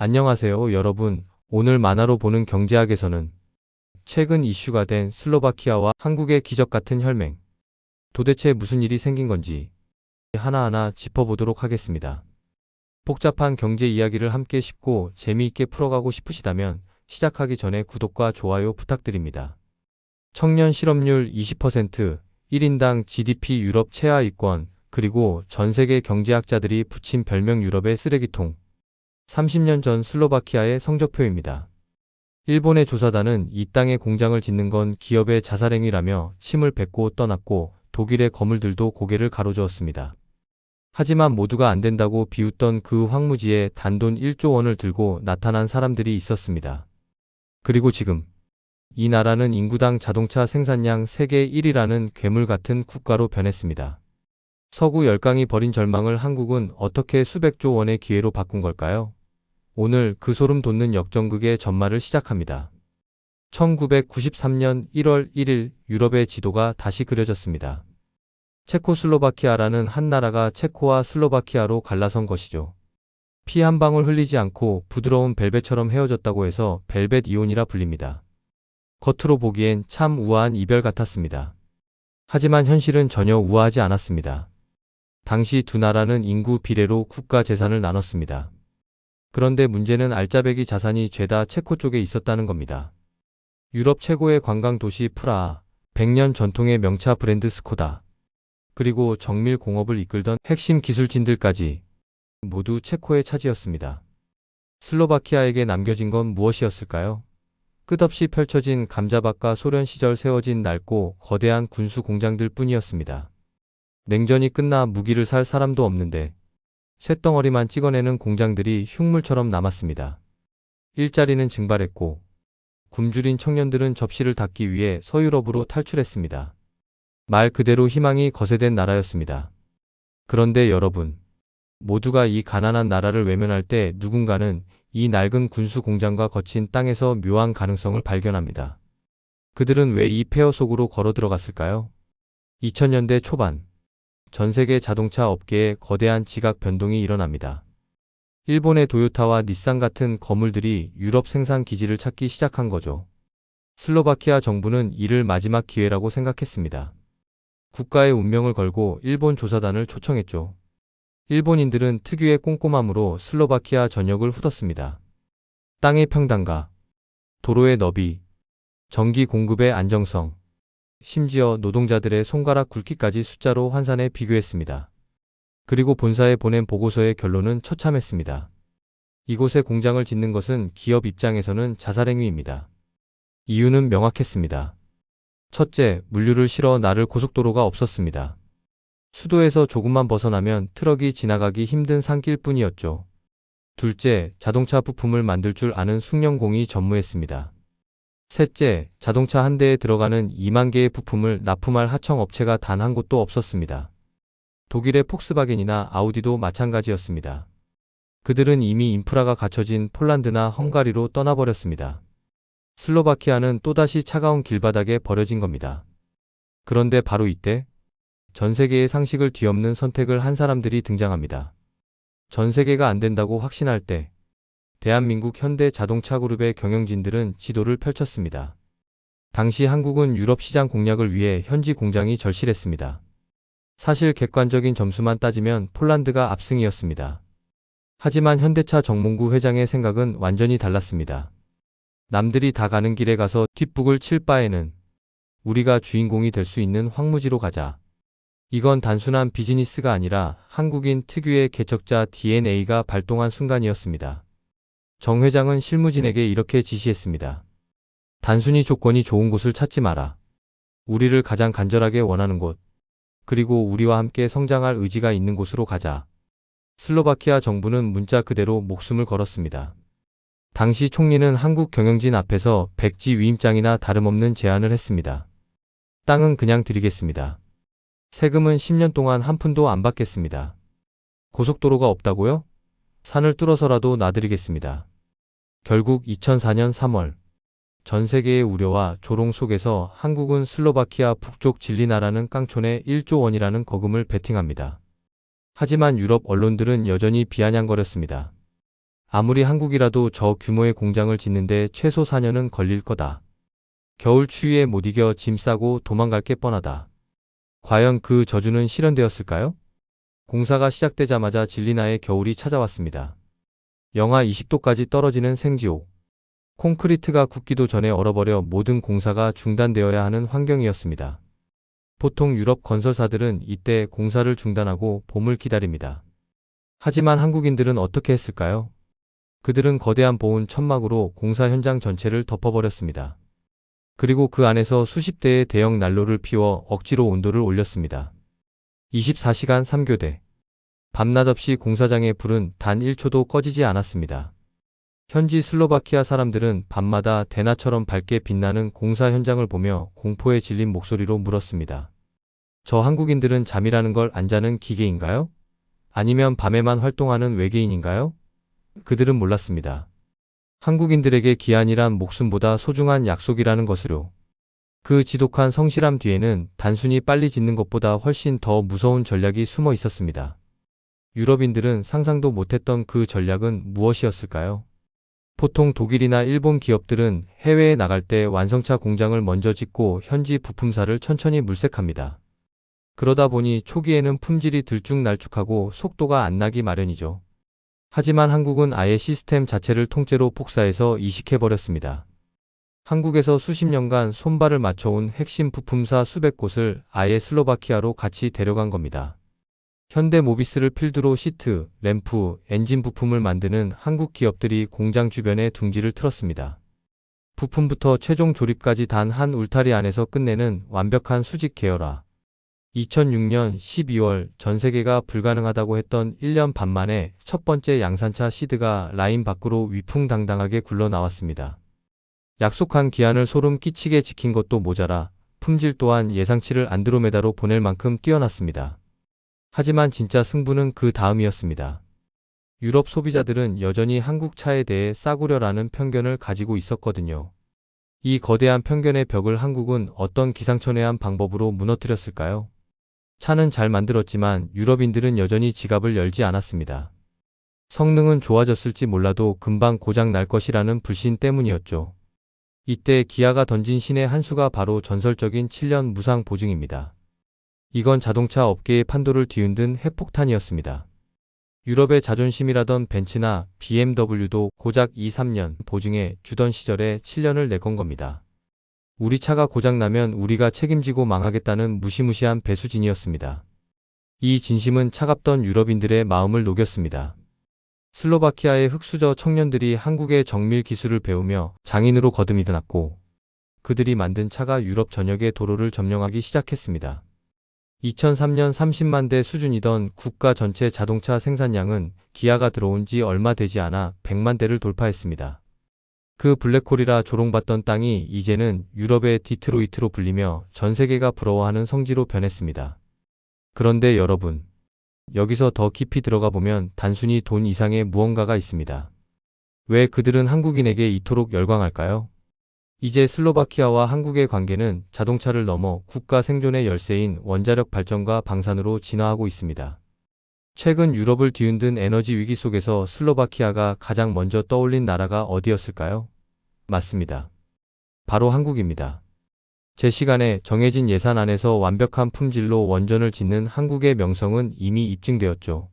안녕하세요, 여러분. 오늘 만화로 보는 경제학에서는 최근 이슈가 된 슬로바키아와 한국의 기적 같은 혈맹. 도대체 무슨 일이 생긴 건지 하나하나 짚어보도록 하겠습니다. 복잡한 경제 이야기를 함께 쉽고 재미있게 풀어가고 싶으시다면 시작하기 전에 구독과 좋아요 부탁드립니다. 청년 실업률 20%, 1인당 GDP 유럽 최하위권, 그리고 전 세계 경제학자들이 붙인 별명 유럽의 쓰레기통. 30년 전 슬로바키아의 성적표입니다. 일본의 조사단은 이 땅에 공장을 짓는 건 기업의 자살행위라며 침을 뱉고 떠났고, 독일의 거물들도 고개를 가로저었습니다. 하지만 모두가 안 된다고 비웃던 그 황무지에 단돈 1조 원을 들고 나타난 사람들이 있었습니다. 그리고 지금 이 나라는 인구당 자동차 생산량 세계 1위라는 괴물 같은 국가로 변했습니다. 서구 열강이 버린 절망을 한국은 어떻게 수백조 원의 기회로 바꾼 걸까요? 오늘 그 소름 돋는 역전극의 전말을 시작합니다. 1993년 1월 1일 유럽의 지도가 다시 그려졌습니다. 체코슬로바키아라는 한 나라가 체코와 슬로바키아로 갈라선 것이죠. 피 한 방울 흘리지 않고 부드러운 벨벳처럼 헤어졌다고 해서 벨벳 이혼이라 불립니다. 겉으로 보기엔 참 우아한 이별 같았습니다. 하지만 현실은 전혀 우아하지 않았습니다. 당시 두 나라는 인구 비례로 국가 재산을 나눴습니다. 그런데 문제는 알짜배기 자산이 죄다 체코 쪽에 있었다는 겁니다. 유럽 최고의 관광 도시 프라하, 100년 전통의 명차 브랜드 스코다, 그리고 정밀 공업을 이끌던 핵심 기술진들까지 모두 체코의 차지였습니다. 슬로바키아에게 남겨진 건 무엇이었을까요? 끝없이 펼쳐진 감자밭과 소련 시절 세워진 낡고 거대한 군수 공장들 뿐이었습니다. 냉전이 끝나 무기를 살 사람도 없는데 쇳덩어리만 찍어내는 공장들이 흉물처럼 남았습니다. 일자리는 증발했고 굶주린 청년들은 접시를 닦기 위해 서유럽으로 탈출했습니다. 말 그대로 희망이 거세된 나라였습니다. 그런데 여러분, 모두가 이 가난한 나라를 외면할 때 누군가는 이 낡은 군수 공장과 거친 땅에서 묘한 가능성을 발견합니다. 그들은 왜 이 폐허 속으로 걸어 들어갔을까요? 2000년대 초반, 전 세계 자동차 업계에 거대한 지각 변동이 일어납니다. 일본의 도요타와 닛산 같은 거물들이 유럽 생산 기지를 찾기 시작한 거죠. 슬로바키아 정부는 이를 마지막 기회라고 생각했습니다. 국가의 운명을 걸고 일본 조사단을 초청했죠. 일본인들은 특유의 꼼꼼함으로 슬로바키아 전역을 훑었습니다. 땅의 평단가, 도로의 너비, 전기 공급의 안정성, 심지어 노동자들의 손가락 굵기까지 숫자로 환산해 비교했습니다. 그리고 본사에 보낸 보고서의 결론은 처참했습니다. 이곳에 공장을 짓는 것은 기업 입장에서는 자살행위입니다. 이유는 명확했습니다. 첫째, 물류를 실어 나를 고속도로가 없었습니다. 수도에서 조금만 벗어나면 트럭이 지나가기 힘든 산길 뿐이었죠. 둘째, 자동차 부품을 만들 줄 아는 숙련공이 전무했습니다. 셋째, 자동차 한 대에 들어가는 2만 개의 부품을 납품할 하청업체가 단 한 곳도 없었습니다. 독일의 폭스바겐이나 아우디도 마찬가지였습니다. 그들은 이미 인프라가 갖춰진 폴란드나 헝가리로 떠나버렸습니다. 슬로바키아는 또다시 차가운 길바닥에 버려진 겁니다. 그런데 바로 이때 전 세계의 상식을 뒤엎는 선택을 한 사람들이 등장합니다. 전 세계가 안 된다고 확신할 때 대한민국 현대자동차그룹의 경영진들은 지도를 펼쳤습니다. 당시 한국은 유럽 시장 공략을 위해 현지 공장이 절실했습니다. 사실 객관적인 점수만 따지면 폴란드가 압승이었습니다. 하지만 현대차 정몽구 회장의 생각은 완전히 달랐습니다. 남들이 다 가는 길에 가서 뒷북을 칠 바에는 우리가 주인공이 될 수 있는 황무지로 가자. 이건 단순한 비즈니스가 아니라 한국인 특유의 개척자 DNA가 발동한 순간이었습니다. 정 회장은 실무진에게 이렇게 지시했습니다. 단순히 조건이 좋은 곳을 찾지 마라. 우리를 가장 간절하게 원하는 곳, 그리고 우리와 함께 성장할 의지가 있는 곳으로 가자. 슬로바키아 정부는 문자 그대로 목숨을 걸었습니다. 당시 총리는 한국 경영진 앞에서 백지 위임장이나 다름없는 제안을 했습니다. 땅은 그냥 드리겠습니다. 세금은 10년 동안 한 푼도 안 받겠습니다. 고속도로가 없다고요? 산을 뚫어서라도 놔드리겠습니다. 결국 2004년 3월, 전 세계의 우려와 조롱 속에서 한국은 슬로바키아 북쪽 진리나라는 깡촌에 1조 원이라는 거금을 베팅합니다. 하지만 유럽 언론들은 여전히 비아냥거렸습니다. 아무리 한국이라도 저 규모의 공장을 짓는데 최소 4년은 걸릴 거다. 겨울 추위에 못 이겨 짐 싸고 도망갈 게 뻔하다. 과연 그 저주는 실현되었을까요? 공사가 시작되자마자 진리나의 겨울이 찾아왔습니다. 영하 20도까지 떨어지는 생지옥. 콘크리트가 굳기도 전에 얼어버려 모든 공사가 중단되어야 하는 환경이었습니다. 보통 유럽 건설사들은 이때 공사를 중단하고 봄을 기다립니다. 하지만 한국인들은 어떻게 했을까요? 그들은 거대한 보온 천막으로 공사 현장 전체를 덮어버렸습니다. 그리고 그 안에서 수십 대의 대형 난로를 피워 억지로 온도를 올렸습니다. 24시간 3교대. 밤낮 없이 공사장의 불은 단 1초도 꺼지지 않았습니다. 현지 슬로바키아 사람들은 밤마다 대낮처럼 밝게 빛나는 공사 현장을 보며 공포에 질린 목소리로 물었습니다. 저 한국인들은 잠이라는 걸 안 자는 기계인가요? 아니면 밤에만 활동하는 외계인인가요? 그들은 몰랐습니다. 한국인들에게 기한이란 목숨보다 소중한 약속이라는 것으로. 그 지독한 성실함 뒤에는 단순히 빨리 짓는 것보다 훨씬 더 무서운 전략이 숨어 있었습니다. 유럽인들은 상상도 못했던 그 전략은 무엇이었을까요? 보통 독일이나 일본 기업들은 해외에 나갈 때 완성차 공장을 먼저 짓고 현지 부품사를 천천히 물색합니다. 그러다 보니 초기에는 품질이 들쭉날쭉하고 속도가 안 나기 마련이죠. 하지만 한국은 아예 시스템 자체를 통째로 폭사해서 이식해버렸습니다. 한국에서 수십 년간 손발을 맞춰온 핵심 부품사 수백 곳을 아예 슬로바키아로 같이 데려간 겁니다. 현대 모비스를 필두로 시트, 램프, 엔진 부품을 만드는 한국 기업들이 공장 주변에 둥지를 틀었습니다. 부품부터 최종 조립까지 단 한 울타리 안에서 끝내는 완벽한 수직 계열화. 2006년 12월 전 세계가 불가능하다고 했던 1년 반 만에 첫 번째 양산차 시드가 라인 밖으로 위풍당당하게 굴러나왔습니다. 약속한 기한을 소름 끼치게 지킨 것도 모자라 품질 또한 예상치를 안드로메다로 보낼 만큼 뛰어났습니다. 하지만 진짜 승부는 그 다음이었습니다. 유럽 소비자들은 여전히 한국 차에 대해 싸구려라는 편견을 가지고 있었거든요. 이 거대한 편견의 벽을 한국은 어떤 기상천외한 방법으로 무너뜨렸을까요? 차는 잘 만들었지만 유럽인들은 여전히 지갑을 열지 않았습니다. 성능은 좋아졌을지 몰라도 금방 고장 날 것이라는 불신 때문이었죠. 이때 기아가 던진 신의 한 수가 바로 전설적인 7년 무상 보증입니다. 이건 자동차 업계의 판도를 뒤흔든 핵폭탄이었습니다. 유럽의 자존심이라던 벤츠나 BMW도 고작 2-3년 보증해 주던 시절에 7년을 내건 겁니다. 우리 차가 고장나면 우리가 책임지고 망하겠다는 무시무시한 배수진이었습니다. 이 진심은 차갑던 유럽인들의 마음을 녹였습니다. 슬로바키아의 흑수저 청년들이 한국의 정밀 기술을 배우며 장인으로 거듭이어났고 그들이 만든 차가 유럽 전역의 도로를 점령하기 시작했습니다. 2003년 30만 대 수준이던 국가 전체 자동차 생산량은 기아가 들어온 지 얼마 되지 않아 100만 대를 돌파했습니다. 그 블랙홀이라 조롱받던 땅이 이제는 유럽의 디트로이트로 불리며 전 세계가 부러워하는 성지로 변했습니다. 그런데 여러분, 여기서 더 깊이 들어가 보면 단순히 돈 이상의 무언가가 있습니다. 왜 그들은 한국인에게 이토록 열광할까요? 이제 슬로바키아와 한국의 관계는 자동차를 넘어 국가 생존의 열쇠인 원자력 발전과 방산으로 진화하고 있습니다. 최근 유럽을 뒤흔든 에너지 위기 속에서 슬로바키아가 가장 먼저 떠올린 나라가 어디였을까요? 맞습니다. 바로 한국입니다. 제 시간에 정해진 예산 안에서 완벽한 품질로 원전을 짓는 한국의 명성은 이미 입증되었죠.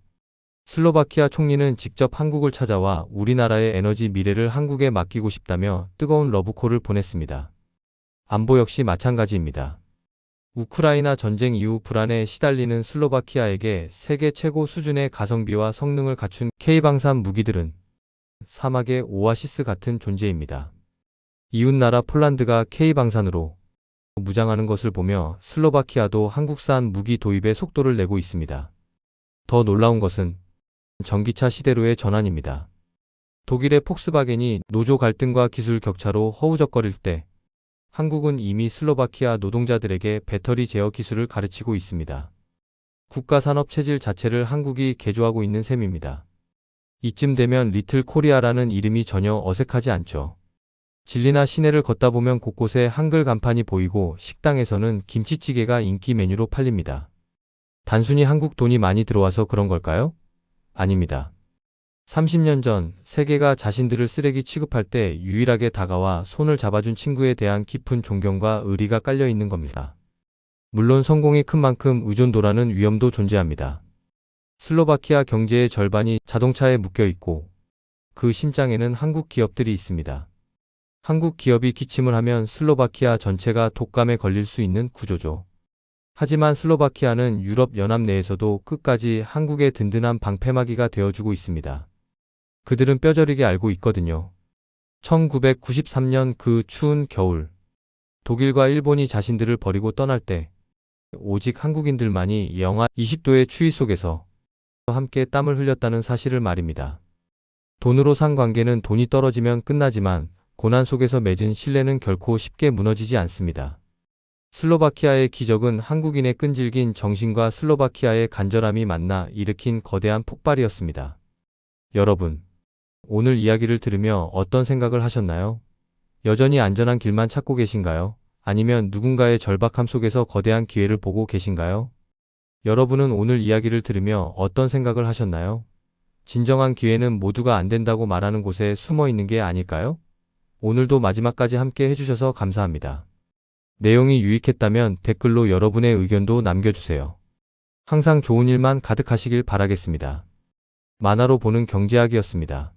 슬로바키아 총리는 직접 한국을 찾아와 우리나라의 에너지 미래를 한국에 맡기고 싶다며 뜨거운 러브콜을 보냈습니다. 안보 역시 마찬가지입니다. 우크라이나 전쟁 이후 불안에 시달리는 슬로바키아에게 세계 최고 수준의 가성비와 성능을 갖춘 K방산 무기들은 사막의 오아시스 같은 존재입니다. 이웃나라 폴란드가 K방산으로 무장하는 것을 보며 슬로바키아도 한국산 무기 도입에 속도를 내고 있습니다. 더 놀라운 것은 전기차 시대로의 전환입니다. 독일의 폭스바겐이 노조 갈등과 기술 격차로 허우적거릴 때 한국은 이미 슬로바키아 노동자들에게 배터리 제어 기술을 가르치고 있습니다. 국가 산업 체질 자체를 한국이 개조하고 있는 셈입니다. 이쯤 되면 리틀 코리아라는 이름이 전혀 어색하지 않죠. 진리나 시내를 걷다 보면 곳곳에 한글 간판이 보이고 식당에서는 김치찌개가 인기 메뉴로 팔립니다. 단순히 한국 돈이 많이 들어와서 그런 걸까요? 아닙니다. 30년 전 세계가 자신들을 쓰레기 취급할 때 유일하게 다가와 손을 잡아준 친구에 대한 깊은 존경과 의리가 깔려 있는 겁니다. 물론 성공이 큰 만큼 의존도라는 위험도 존재합니다. 슬로바키아 경제의 절반이 자동차에 묶여 있고 그 심장에는 한국 기업들이 있습니다. 한국 기업이 기침을 하면 슬로바키아 전체가 독감에 걸릴 수 있는 구조죠. 하지만 슬로바키아는 유럽 연합 내에서도 끝까지 한국의 든든한 방패막이가 되어주고 있습니다. 그들은 뼈저리게 알고 있거든요. 1993년 그 추운 겨울, 독일과 일본이 자신들을 버리고 떠날 때 오직 한국인들만이 영하 20도의 추위 속에서 함께 땀을 흘렸다는 사실을 말입니다. 돈으로 산 관계는 돈이 떨어지면 끝나지만 고난 속에서 맺은 신뢰는 결코 쉽게 무너지지 않습니다. 슬로바키아의 기적은 한국인의 끈질긴 정신과 슬로바키아의 간절함이 만나 일으킨 거대한 폭발이었습니다. 여러분, 오늘 이야기를 들으며 어떤 생각을 하셨나요? 여전히 안전한 길만 찾고 계신가요? 아니면 누군가의 절박함 속에서 거대한 기회를 보고 계신가요? 여러분은 오늘 이야기를 들으며 어떤 생각을 하셨나요? 진정한 기회는 모두가 안 된다고 말하는 곳에 숨어 있는 게 아닐까요? 오늘도 마지막까지 함께 해주셔서 감사합니다. 내용이 유익했다면 댓글로 여러분의 의견도 남겨주세요. 항상 좋은 일만 가득하시길 바라겠습니다. 만화로 보는 경제학이었습니다.